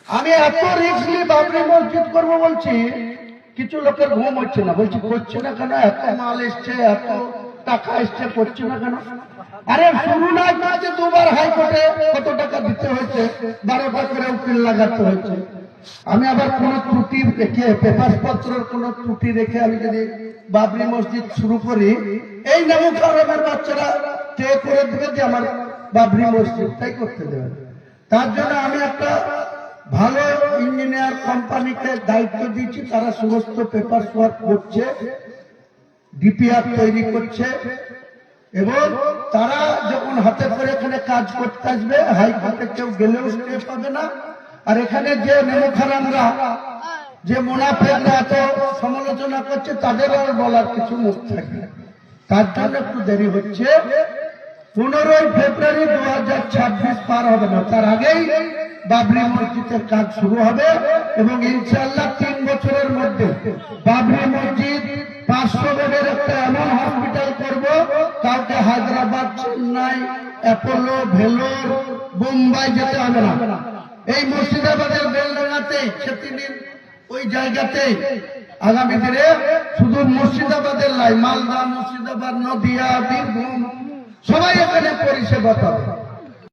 আমি এত রিস্কলি বাবরি মসজিদ করবো বলছি, কিছু লোকের ঘুম হচ্ছে না, বলছি করছে না কেন? এত মাল এসছে, এত টাকা এসছে, করছে না কেন? আরে শুরু না করেছে দুবার হাইকোর্টে কত টাকা দিতে হয়েছে, 12টা করে উকিল লাগাতে হয়েছে। আমি আবার কোন ত্রুটি রেখে, পেপার পত্রের কোন ত্রুটি রেখে আমি যদি বাবরি মসজিদ শুরু করি, এই নেমুখারামের বাচ্চারা কে করে দেবে যে আমার বাবরি মসজিদ তাই করতে দেবে। তার জন্য আমি একটা ভালো ইঞ্জিনিয়ার কোম্পানিকে দায়িত্ব দিচ্ছি, তারা সমস্ত পেপার ওয়ার্ক করছে, ডিপিআর তৈরি করছে, এবং তারা যখন হাতে করে এখানে কাজ করতে আসবে, হাইকোর্টে কেউ গেলেও স্টে পাবে না। আর এখানে যে নেমুখারামরা, যে মুনাফেকরা এত সমালোচনা করছে, তাদের আর বলার কিছু মুখ থাকবে। তার জন্য একটু দেরি হচ্ছে। 15 ফেব্রুয়ারি 2026 পার হবে না, তার আগেই বাবরি মসজিদের কাজ শুরু হবে, এবং ইনশাআল্লাহ 3 বছরের মধ্যে বাবরি মসজিদ 500 বেডের একটা এমন হসপিটাল করব, কাউকে হায়দ্রাবাদ, চেন্নাই, অ্যাপোলো, ভেলোর, বোম্বাই যেতে হবে না। এই মুর্শিদাবাদের বেলডাঙ্গাতে, সেদিন ওই জায়গাতে আগামী দিনে শুধু মুর্শিদাবাদের লাই, মালদা, মুর্শিদাবাদ, নদিয়া, বীরভূম, সবাই এখানে পরিষেবা পাবে।